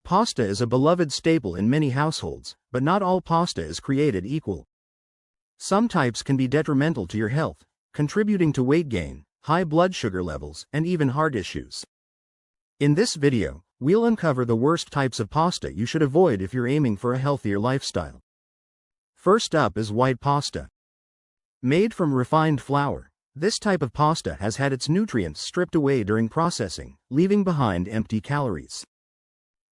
Pasta is a beloved staple in many households, but not all pasta is created equal. Some types can be detrimental to your health, contributing to weight gain, high blood sugar levels, and even heart issues. In this video, we'll uncover the worst types of pasta you should avoid if you're aiming for a healthier lifestyle. First up is white pasta. Made from refined flour, this type of pasta has had its nutrients stripped away during processing, leaving behind empty calories.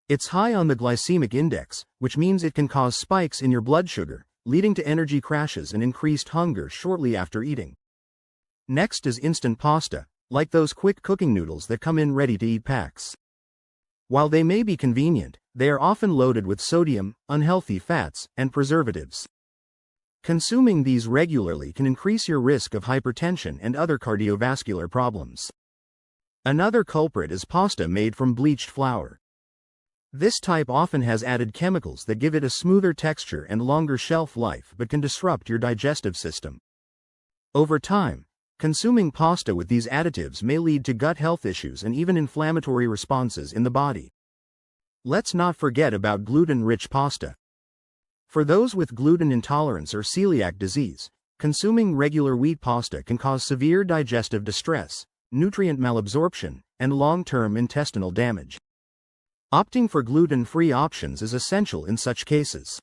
It's high on the glycemic index, which means it can cause spikes in your blood sugar, leading to energy crashes and increased hunger shortly after eating. Next is instant pasta, like those quick cooking noodles that come in ready-to-eat packs. While they may be convenient, they are often loaded with sodium, unhealthy fats, and preservatives. Consuming these regularly can increase your risk of hypertension and other cardiovascular problems. Another culprit is pasta made from bleached flour. This type often has added chemicals that give it a smoother texture and longer shelf life but can disrupt your digestive system. Over time, consuming pasta with these additives may lead to gut health issues and even inflammatory responses in the body. Let's not forget about gluten-rich pasta. For those with gluten intolerance or celiac disease, consuming regular wheat pasta can cause severe digestive distress, nutrient malabsorption, and long-term intestinal damage. Opting for gluten-free options is essential in such cases.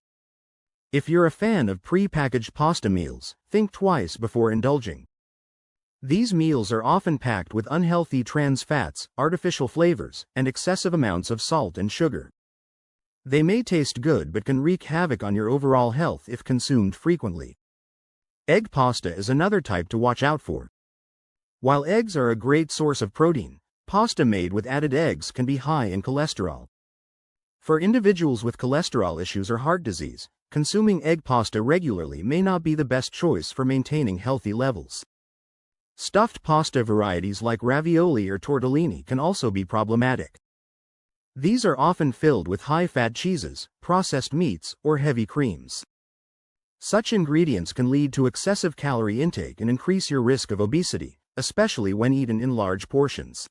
If you're a fan of pre-packaged pasta meals, think twice before indulging. These meals are often packed with unhealthy trans fats, artificial flavors, and excessive amounts of salt and sugar. They may taste good but can wreak havoc on your overall health if consumed frequently. Egg pasta is another type to watch out for. While eggs are a great source of protein, pasta made with added eggs can be high in cholesterol. For individuals with cholesterol issues or heart disease, consuming egg pasta regularly may not be the best choice for maintaining healthy levels. Stuffed pasta varieties like ravioli or tortellini can also be problematic. These are often filled with high-fat cheeses, processed meats, or heavy creams. Such ingredients can lead to excessive calorie intake and increase your risk of obesity, especially when eaten in large portions.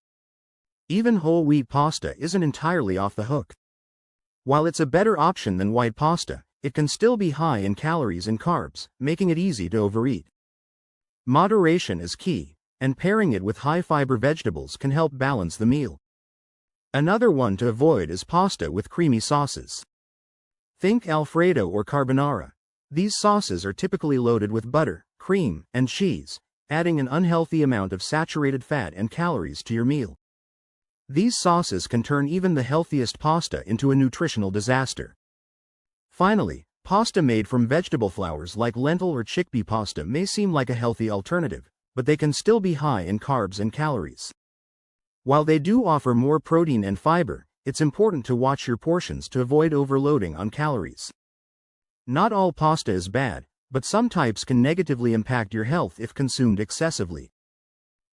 Even whole wheat pasta isn't entirely off the hook. While it's a better option than white pasta, it can still be high in calories and carbs, making it easy to overeat. Moderation is key, and pairing it with high-fiber vegetables can help balance the meal. Another one to avoid is pasta with creamy sauces. Think Alfredo or carbonara. These sauces are typically loaded with butter, cream, and cheese, adding an unhealthy amount of saturated fat and calories to your meal. These sauces can turn even the healthiest pasta into a nutritional disaster. Finally, pasta made from vegetable flours like lentil or chickpea pasta may seem like a healthy alternative, but they can still be high in carbs and calories. While they do offer more protein and fiber, it's important to watch your portions to avoid overloading on calories. Not all pasta is bad, but some types can negatively impact your health if consumed excessively.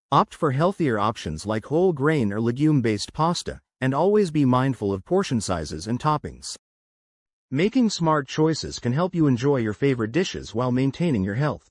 Opt for healthier options like whole grain or legume-based pasta, and always be mindful of portion sizes and toppings. Making smart choices can help you enjoy your favorite dishes while maintaining your health.